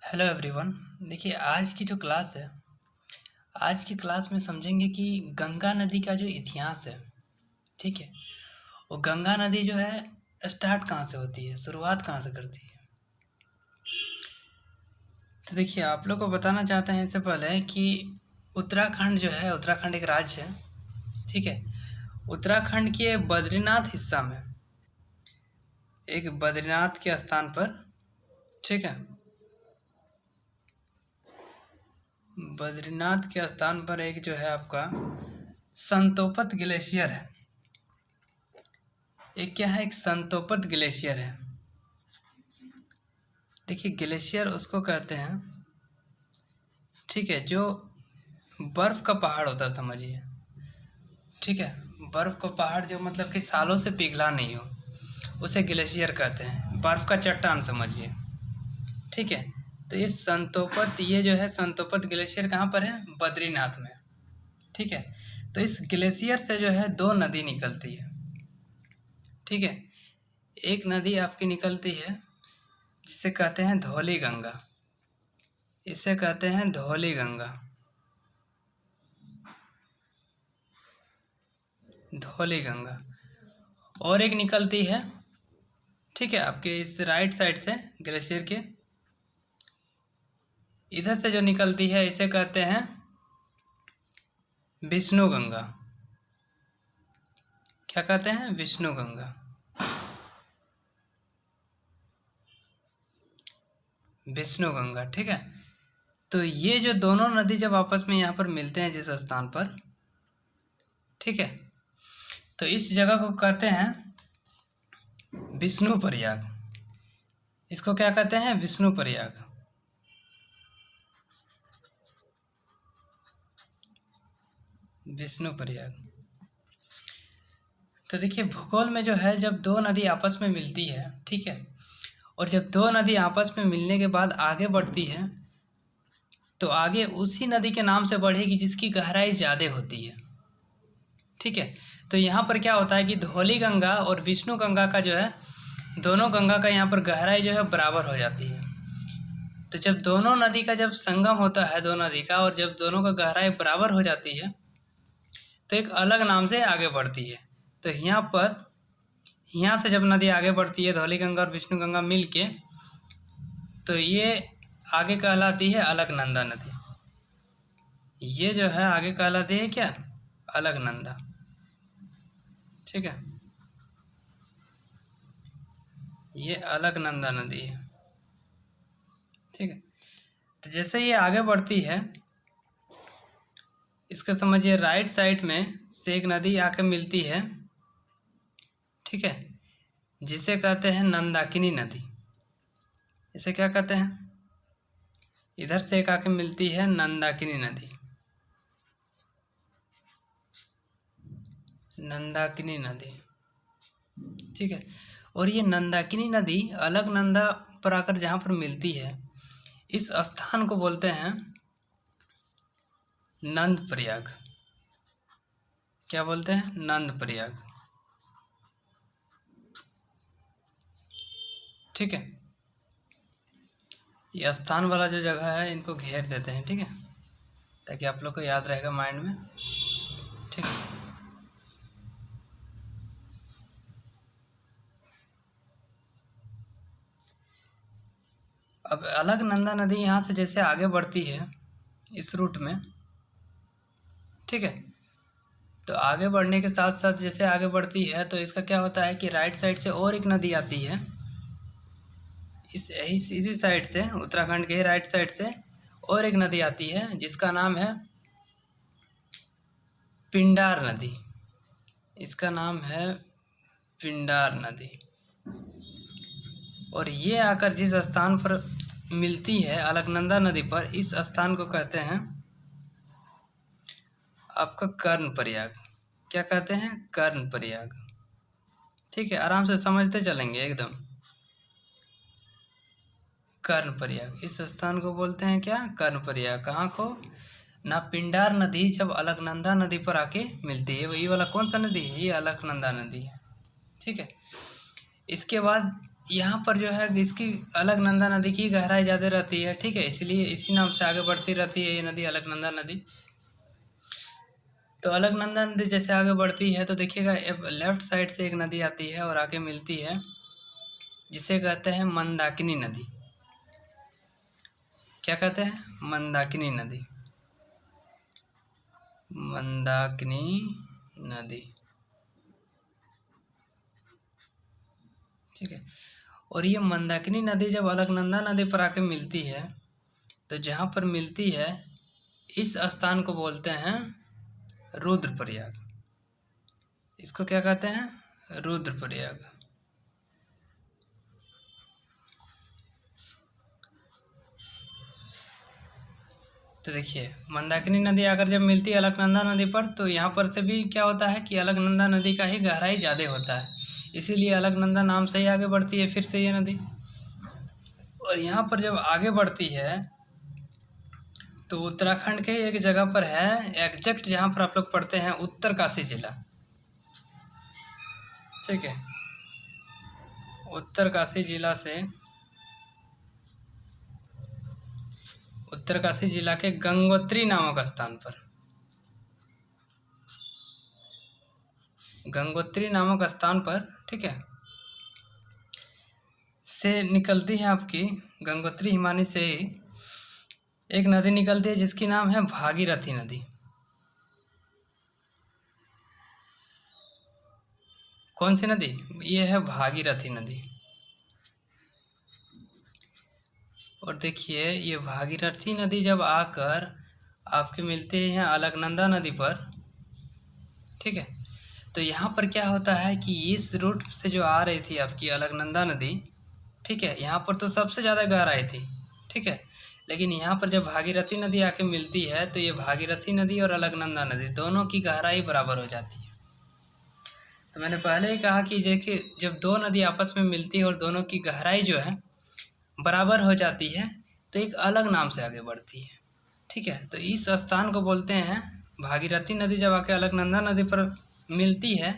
Hello everyone. देखिए आज की जो क्लास है, आज की क्लास में समझेंगे कि गंगा नदी का जो इतिहास है। ठीक है, वो गंगा नदी जो है स्टार्ट कहाँ से होती है, शुरुआत कहाँ से करती है। तो देखिए आप लोग को बताना चाहते हैं इससे पहले कि उत्तराखंड जो है, उत्तराखंड एक राज्य है। ठीक है, उत्तराखंड के बद्रीनाथ हिस्सा में एक बद्रीनाथ के स्थान पर, ठीक है, बद्रीनाथ के स्थान पर एक जो है आपका संतोपत ग्लेशियर है। एक क्या है, एक संतोपत ग्लेशियर है। देखिए ग्लेशियर उसको कहते हैं, ठीक है, जो बर्फ़ का पहाड़ होता है, समझिए। ठीक है, बर्फ़ का पहाड़ जो मतलब कि सालों से पिघला नहीं हो, उसे ग्लेशियर कहते हैं। बर्फ़ का चट्टान समझिए। ठीक है, तो ये जो है संतोपत ग्लेशियर कहाँ पर है, बद्रीनाथ में। ठीक है, तो इस ग्लेशियर से जो है दो नदी निकलती है। ठीक है, एक नदी आपकी निकलती है जिसे कहते हैं धौली गंगा, इसे कहते हैं धौली गंगा, धौली गंगा। और एक निकलती है, ठीक है, आपके इस राइट साइड से ग्लेशियर के इधर से जो निकलती है इसे कहते हैं विष्णु गंगा। क्या कहते हैं, विष्णु गंगा, विष्णु गंगा। ठीक है, तो ये जो दोनों नदी जब आपस में यहाँ पर मिलते हैं जिस स्थान पर, ठीक है, तो इस जगह को कहते हैं विष्णु प्रयाग। इसको क्या कहते हैं, विष्णु प्रयाग। विष्णु प्रयाग। तो देखिए भूगोल में जो है, जब दो नदी आपस में मिलती है, ठीक है, और जब दो नदी आपस में मिलने के बाद आगे बढ़ती है, तो आगे उसी नदी के नाम से बढ़ेगी जिसकी गहराई ज़्यादा होती है। ठीक है, तो यहाँ पर क्या होता है कि धौली गंगा और विष्णु गंगा का जो है, दोनों गंगा का यहाँ पर गहराई जो है बराबर हो जाती है। तो जब दोनों नदी का जब संगम होता है, दो नदी का, और जब दोनों का गहराई बराबर हो जाती है तो एक अलग नाम से आगे बढ़ती है। तो यहाँ से जब नदी आगे बढ़ती है, धौली गंगा और विष्णु गंगा मिल के, तो ये आगे कहलाती है अलकनंदा नदी। ये जो है आगे कहलाती है क्या, अलकनंदा। ठीक है, ये अलकनंदा नदी है। ठीक है, तो जैसे ये आगे बढ़ती है, इसका समझिए राइट साइड में से एक नदी आके मिलती है, ठीक है, जिसे कहते हैं नंदाकिनी नदी। इसे क्या कहते हैं, इधर से एक आके मिलती है नंदाकिनी नदी, नंदाकिनी नदी। ठीक है, और ये नंदाकिनी नदी अलकनंदा पर आकर जहाँ पर मिलती है, इस स्थान को बोलते हैं नंद प्रयाग। क्या बोलते हैं, नंद प्रयाग। ठीक है, ये स्थान वाला जो जगह है इनको घेर देते हैं, ठीक है, ताकि आप लोग को याद रहेगा माइंड में। ठीक है, अब अलकनंदा नदी यहाँ से जैसे आगे बढ़ती है इस रूट में, ठीक है, तो आगे बढ़ने के साथ साथ जैसे आगे बढ़ती है तो इसका क्या होता है कि राइट साइड से और एक नदी आती है, इसी साइड से, उत्तराखंड के राइट साइड से और एक नदी आती है जिसका नाम है पिंडार नदी। इसका नाम है पिंडार नदी। और ये आकर जिस स्थान पर मिलती है अलकनंदा नदी पर, इस स्थान को कहते हैं आपका कर्ण प्रयाग। क्या कहते हैं, कर्ण प्रयाग। ठीक है, आराम से समझते चलेंगे एकदम। कर्ण प्रयाग, इस स्थान को बोलते हैं क्या, कर्ण प्रयाग। कहाँ को ना, पिंडार नदी जब अलकनंदा नदी पर आके मिलती है, ये वाला कौन सा नदी है, ये अलकनंदा नदी है। ठीक है, इसके बाद यहाँ पर जो है इसकी अलकनंदा नदी की गहराई ज़्यादा रहती है, ठीक है, इसलिए इसी नाम से आगे बढ़ती रहती है ये नदी, अलकनंदा नदी। तो अलकनंदा नदी जैसे आगे बढ़ती है तो देखिएगा लेफ्ट साइड से एक नदी आती है और आके मिलती है, जिसे कहते हैं मंदाकिनी नदी। क्या कहते हैं? मंदाकिनी नदी, मंदाकिनी नदी, ठीक है। और ये मंदाकिनी नदी जब अलकनंदा नदी पर आके मिलती है तो जहाँ पर मिलती है इस स्थान को बोलते हैं रुद्रप्रयाग। इसको क्या कहते हैं? रुद्रप्रयाग। तो देखिए मंदाकिनी नदी आकर जब मिलती है अलकनंदा नदी पर तो यहाँ पर से भी क्या होता है कि अलकनंदा नदी का ही गहराई ज़्यादा होता है, इसीलिए अलकनंदा नाम से ही आगे बढ़ती है फिर से ये नदी। और यहाँ पर जब आगे बढ़ती है तो उत्तराखंड के एक जगह पर है एग्जैक्ट जहाँ पर आप लोग पढ़ते हैं उत्तरकाशी जिला, ठीक है। उत्तरकाशी जिला से उत्तरकाशी जिला के गंगोत्री नामक स्थान पर, गंगोत्री नामक स्थान पर, ठीक है, से निकलती है आपकी गंगोत्री हिमानी से एक नदी निकलती है जिसकी नाम है भागीरथी नदी। कौन सी नदी? ये है भागीरथी नदी। और देखिए ये भागीरथी नदी जब आकर आपके मिलते हैं अलकनंदा नदी पर, ठीक है, तो यहाँ पर क्या होता है कि इस रूट से जो आ रही थी आपकी अलकनंदा नदी, ठीक है, यहाँ पर तो सबसे ज़्यादा गहराई थी, ठीक है, लेकिन यहाँ पर जब भागीरथी नदी आके मिलती है तो ये भागीरथी नदी और अलकनंदा नदी दोनों की गहराई बराबर हो जाती है। तो मैंने पहले ही कहा कि देखिए जब दो नदी आपस में मिलती है और दोनों की गहराई जो है बराबर हो जाती है तो एक अलग नाम से आगे बढ़ती है, ठीक है। तो इस स्थान को बोलते हैं भागीरथी नदी जब आके अलकनंदा नदी पर मिलती है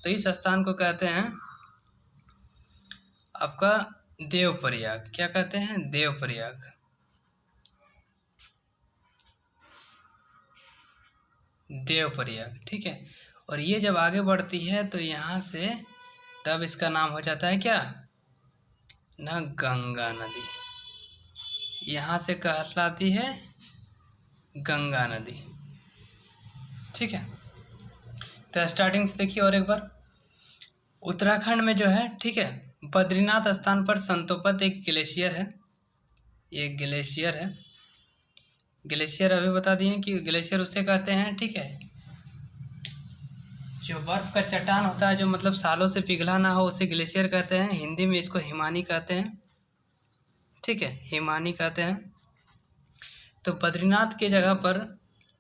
तो इस स्थान को कहते हैं आपका देवप्रयाग। क्या कहते हैं? देवप्रयाग। देवप्रयाग, ठीक है। और ये जब आगे बढ़ती है तो यहाँ से तब इसका नाम हो जाता है क्या ना, गंगा नदी। यहाँ से कहलाती है गंगा नदी, ठीक है। तो स्टार्टिंग से देखिए और एक बार, उत्तराखंड में जो है, ठीक है, बद्रीनाथ स्थान पर संतोपत एक ग्लेशियर है, ये ग्लेशियर है। ग्लेशियर अभी बता दिए कि ग्लेशियर उसे कहते हैं, ठीक है, जो बर्फ का चट्टान होता है जो मतलब सालों से पिघला ना हो उसे ग्लेशियर कहते हैं। हिंदी में इसको हिमानी कहते हैं, ठीक है, हिमानी कहते हैं। तो बद्रीनाथ के जगह पर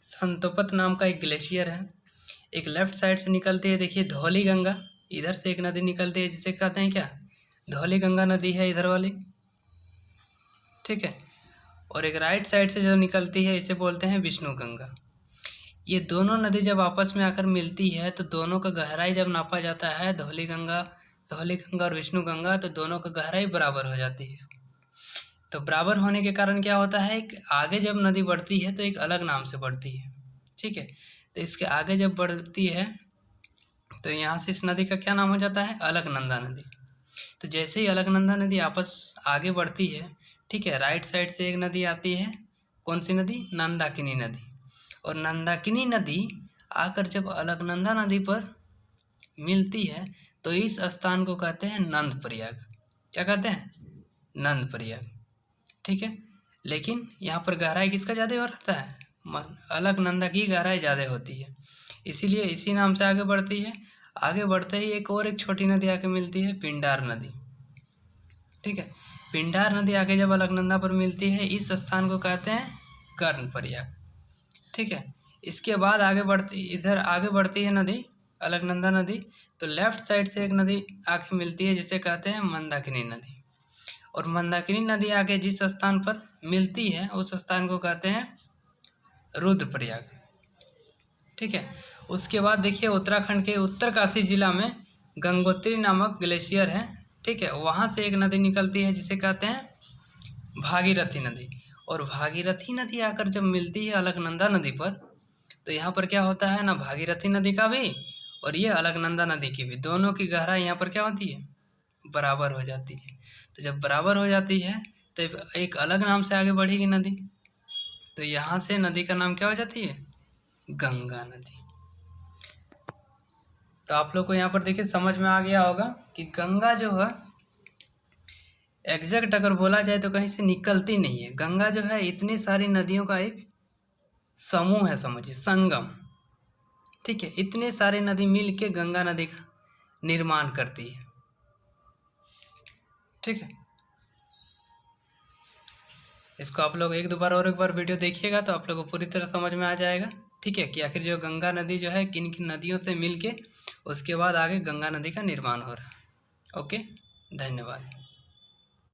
संतोपत नाम का एक ग्लेशियर है। एक लेफ्ट साइड से निकलती है, देखिए धौली गंगा, इधर से एक नदी निकलती है जिसे कहते हैं क्या, धौली गंगा नदी है इधर वाली, ठीक है। और एक राइट साइड से जो निकलती है इसे बोलते हैं विष्णु गंगा। ये दोनों नदी जब आपस में आकर मिलती है तो दोनों का गहराई जब नापा जाता है, धौली गंगा और विष्णु गंगा, तो दोनों का गहराई बराबर हो जाती है। तो बराबर होने के कारण क्या होता है कि आगे जब नदी बढ़ती है तो एक अलग नाम से बढ़ती है, ठीक है। तो इसके आगे जब बढ़ती है तो यहाँ से इस नदी का क्या नाम हो जाता है, अलकनंदा नदी। तो जैसे ही अलकनंदा नदी आपस आगे बढ़ती है, ठीक है, राइट साइड से एक नदी आती है, कौन सी नदी, नंदाकिनी नदी। और नंदाकिनी नदी आकर जब अलकनंदा नदी पर मिलती है तो इस स्थान को कहते हैं नंदप्रयाग। क्या कहते हैं, नंदप्रयाग, ठीक है। लेकिन यहाँ पर गहराई किसका ज़्यादा हो रहता है, अलकनंदा की गहराई ज़्यादा होती है, इसीलिए इसी नाम से आगे बढ़ती है। आगे बढ़ते ही एक छोटी नदी आके मिलती है, पिंडार नदी, ठीक है। पिंडार नदी आके जब अलकनंदा पर मिलती है इस स्थान को कहते हैं कर्णप्रयाग, ठीक है। इसके बाद इधर आगे बढ़ती है नदी अलकनंदा नदी, तो लेफ्ट साइड से एक नदी आके मिलती है जिसे कहते हैं मंदाकिनी नदी। और मंदाकिनी नदी आके जिस स्थान पर मिलती है उस स्थान को कहते हैं रुद्रप्रयाग, ठीक है। उसके बाद देखिए उत्तराखंड के उत्तरकाशी जिला में गंगोत्री नामक ग्लेशियर है, ठीक है, वहाँ से एक नदी निकलती है जिसे कहते हैं भागीरथी नदी। और भागीरथी नदी आकर जब मिलती है अलकनंदा नदी पर, तो यहाँ पर क्या होता है ना, भागीरथी नदी का भी और ये अलकनंदा नदी की भी, दोनों की गहराई यहाँ पर क्या होती है, बराबर हो जाती है। तो जब बराबर हो जाती है तो एक अलग नाम से आगे बढ़ेगी नदी, तो यहाँ से नदी का नाम क्या हो जाती है, गंगा नदी। तो आप लोग को यहाँ पर देखिए समझ में आ गया होगा कि गंगा जो है एग्जैक्ट अगर बोला जाए तो कहीं से निकलती नहीं है। गंगा जो है इतनी सारी नदियों का एक समूह है, समझिए, संगम। ठीक है, इतने सारे नदी मिल के गंगा नदी का निर्माण करती है। ठीक है, इसको आप लोग एक दो बार और एक बार वीडियो देखिएगा तो आप लोग को पूरी तरह समझ में आ जाएगा। ठीक है, कि आखिर जो गंगा नदी जो है किन किन नदियों से मिल के उसके बाद आगे गंगा नदी का निर्माण हो रहा है। ओके, धन्यवाद।